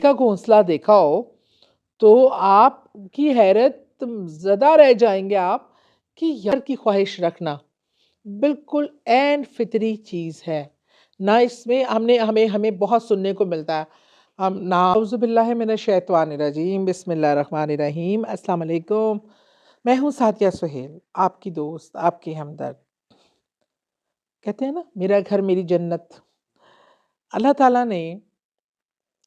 کا گھونسلا دیکھا ہو تو آپ کی حیرت زدہ رہ جائیں گے آپ کہ یار کی خواہش رکھنا بالکل عین فطری چیز ہے۔ نہ اس میں ہمیں بہت سننے کو ملتا ہے۔ ہم نعوذ باللہ من الشیطان الرجیم، بسم اللہ الرحمن الرحیم۔ السلام علیکم، میں ہوں سعدیہ سہیل، آپ کی دوست، آپ کی ہمدرد۔ کہتے ہیں نا میرا گھر میری جنت۔ اللہ تعالیٰ نے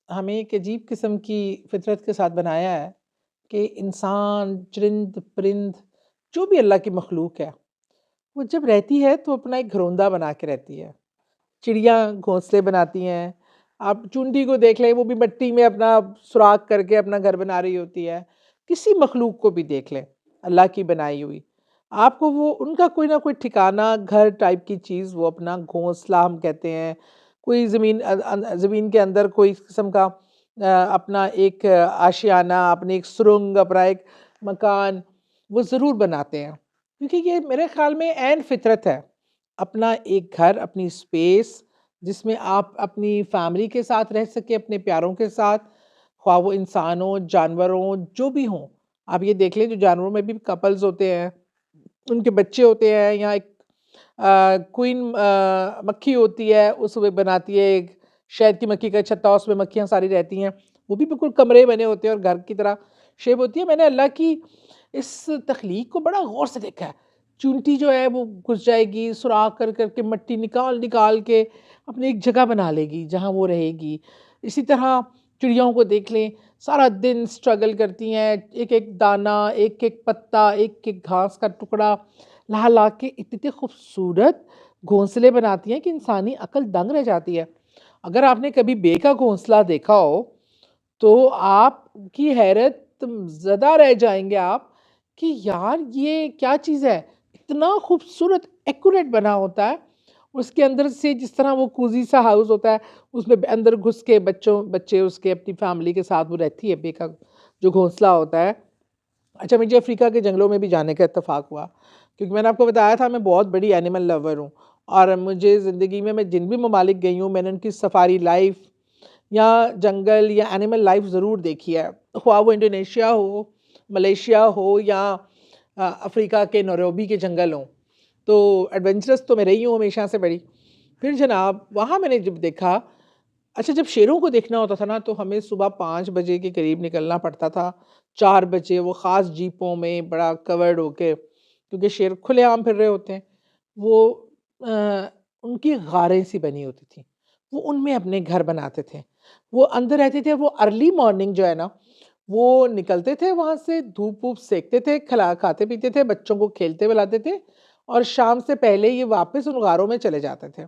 ہمیں ایک عجیب قسم کی فطرت کے ساتھ بنایا ہے کہ انسان، چرند، پرند، جو بھی اللہ کی مخلوق ہے، وہ جب رہتی ہے تو اپنا ایک گھروندہ بنا کے رہتی ہے۔ چڑیاں گھونسلے بناتی ہیں، آپ چونٹی کو دیکھ لیں، وہ بھی مٹی میں اپنا سوراخ کر کے اپنا گھر بنا رہی ہوتی ہے۔ کسی مخلوق کو بھی دیکھ لیں اللہ کی بنائی ہوئی، آپ کو وہ ان کا کوئی نہ کوئی ٹھکانہ، گھر ٹائپ کی چیز، وہ اپنا گھونسلہ ہم کہتے ہیں، کوئی زمین کے اندر کوئی قسم کا اپنا ایک آشیانہ، اپنے ایک سرنگ، اپنا ایک مکان وہ ضرور بناتے ہیں، کیونکہ یہ میرے خیال میں عین فطرت ہے۔ اپنا ایک گھر، اپنی اسپیس، جس میں آپ اپنی فیملی کے ساتھ رہ سکے، اپنے پیاروں کے ساتھ، خواہ وہ انسان ہوں، جانور ہوں، جو بھی ہوں۔ آپ یہ دیکھ لیں جو جانوروں میں بھی کپلز ہوتے ہیں، ان کے بچے ہوتے ہیں، یا ایک کوئن مکھی ہوتی ہے، اس میں بناتی ہے ایک شہد کی مکھی کا چھتا، اس میں مکھیاں ساری رہتی ہیں، وہ بھی بالکل کمرے بنے ہوتے ہیں اور گھر کی طرح شیپ ہوتی ہے۔ میں نے اللہ کی اس تخلیق کو بڑا غور سے دیکھا ہے۔ چونٹی جو ہے وہ گھس جائے گی، سوراخ کر کر کے مٹی نکال نکال کے اپنی ایک جگہ بنا لے گی جہاں وہ رہے گی۔ اسی طرح چڑیوں کو دیکھ لیں، سارا دن سٹرگل کرتی ہیں، ایک ایک دانہ، ایک ایک پتا، ایک ایک گھاس کا ٹکڑا لا لا کے اتنے خوبصورت گھونسلے بناتی ہیں کہ انسانی عقل دنگ رہ جاتی ہے۔ اگر آپ نے کبھی بے کا گھونسلہ دیکھا ہو تو آپ کی حیرت زدہ رہ جائیں گے آپ کہ یار یہ کیا چیز ہے، اتنا خوبصورت ایکوریٹ بنا ہوتا ہے۔ اس کے اندر سے جس طرح وہ کوزی سا ہاؤس ہوتا ہے، اس میں اندر گھس کے بچے اس کے اپنی فیملی کے ساتھ وہ رہتی ہے، بے کا جو گھونسلہ ہوتا ہے۔ اچھا، مجھے افریقہ کے جنگلوں میں بھی جانے کا اتفاق ہوا، کیونکہ میں نے آپ کو بتایا تھا میں بہت بڑی اینیمل لور ہوں، اور مجھے زندگی میں جن بھی ممالک گئی ہوں، میں نے ان کی سفاری لائف یا جنگل یا اینیمل لائف ضرور دیکھی ہے، خواہ وہ انڈونیشیا ہو، ملیشیا ہو، یا افریقہ کے نیروبی کے جنگل ہوں۔ تو ایڈونچرس تو میں رہی ہوں ہمیشہ سے بڑی۔ پھر جناب وہاں میں نے جب دیکھا، اچھا جب شیروں کو دیکھنا ہوتا تھا نا تو ہمیں صبح 5 بجے کے قریب نکلنا پڑتا تھا، 4 بجے وہ خاص جیپوں میں بڑا کورڈ ہو کے، کیونکہ شیر کھلے عام پھر رہے ہوتے ہیں۔ وہ ان کی غاریں سی بنی ہوتی تھیں، وہ ان میں اپنے گھر بناتے تھے، وہ اندر رہتے تھے۔ وہ ارلی مارننگ جو ہے نا، وہ نکلتے تھے وہاں سے، دھوپ ووپ سیکتے تھے، کھاتے پیتے تھے، بچوں کو کھیلتے بلاتے تھے، اور شام سے پہلے یہ واپس ان غاروں میں چلے جاتے تھے۔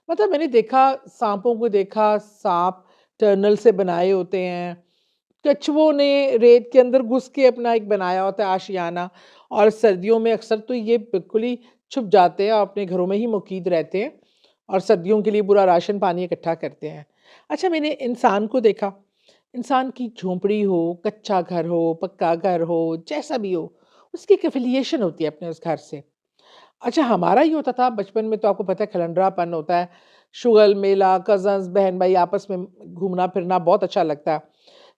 مطلب میں نے دیکھا، سانپوں کو دیکھا، سانپ ٹرنل سے بنائے ہوتے ہیں، کچھووں نے ریت کے اندر گھس کے اپنا ایک بنایا ہوتا ہے آشیانہ، اور سردیوں میں اکثر تو یہ بالکل ہی چھپ جاتے ہیں اور اپنے گھروں میں ہی مقید رہتے ہیں، اور سردیوں کے لیے برا راشن پانی اکٹھا کرتے ہیں۔ اچھا میں نے انسان کو دیکھا، انسان کی جھونپڑی ہو، کچا گھر ہو، پکا گھر ہو، جیسا بھی ہو، اس کی ایک افیلیشن ہوتی ہے اپنے اس گھر سے۔ اچھا ہمارا ہی ہوتا تھا بچپن میں، تو آپ کو پتہ ہے کھلنڈرا پن ہوتا ہے، شغل میلہ، کزنز، بہن بھائی آپس میں گھومنا پھرنا بہت اچھا لگتا ہے۔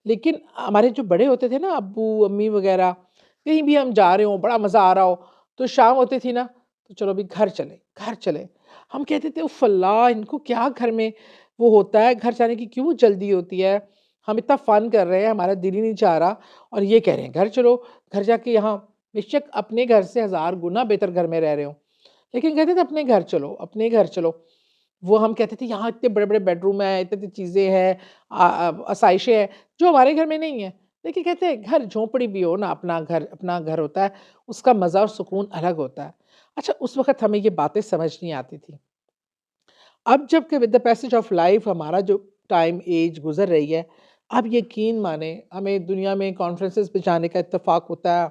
لیکن ہمارے جو بڑے ہوتے تھے نا، ابو امی وغیرہ، کہیں بھی ہم جا رہے ہوں، بڑا مزہ آ رہا ہو، تو شام ہوتی تھی نا تو چلو بھی گھر چلے، گھر چلے۔ ہم کہتے تھے اف اللہ، ان کو کیا گھر میں وہ ہوتا ہے، گھر جانے کی کیوں جلدی ہوتی ہے، ہم اتنا فن کر رہے ہیں، ہمارا دل ہی نہیں چاہ رہا، اور یہ کہہ رہے ہیں گھر چلو۔ گھر جا کے یہاں بے شک اپنے گھر سے 1000 گنا بہتر گھر میں رہ رہے ہوں، لیکن کہتے تھے اپنے گھر چلو، اپنے گھر چلو۔ وہ ہم کہتے تھے یہاں اتنے بڑے بڑے بیڈ روم ہیں، اتنی چیزیں ہیں، آسائشیں ہیں جو ہمارے گھر میں نہیں ہیں۔ لیکن کہتے ہیں گھر جھونپڑی بھی ہو نا، اپنا گھر ہوتا ہے، اس کا مزہ اور سکون الگ ہوتا ہے۔ اچھا اس وقت ہمیں یہ باتیں سمجھ نہیں آتی تھی۔ اب جب کہ with the passage of life ہمارا جو ٹائم ایج گزر رہی ہے، اب یقین مانیں ہمیں دنیا میں کانفرنسز پہ جانے کا اتفاق ہوتا ہے،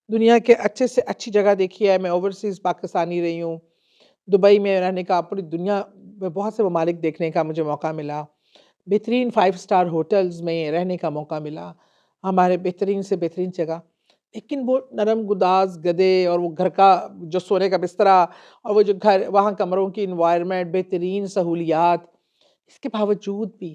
دنیا کے اچھے سے اچھی جگہ دیکھی ہے۔ میں اوورسیز پاکستانی رہی ہوں، دبئی میں رہنے کا، پوری دنیا میں بہت سے ممالک دیکھنے کا مجھے موقع ملا، بہترین 5 اسٹار ہوٹلز میں رہنے کا موقع ملا، ہمارے بہترین سے بہترین جگہ۔ لیکن وہ نرم گداز گدے، اور وہ گھر کا جو سونے کا بستر، اور وہ جو گھر وہاں کمروں کی انوائرمنٹ، بہترین سہولیات، اس کے باوجود بھی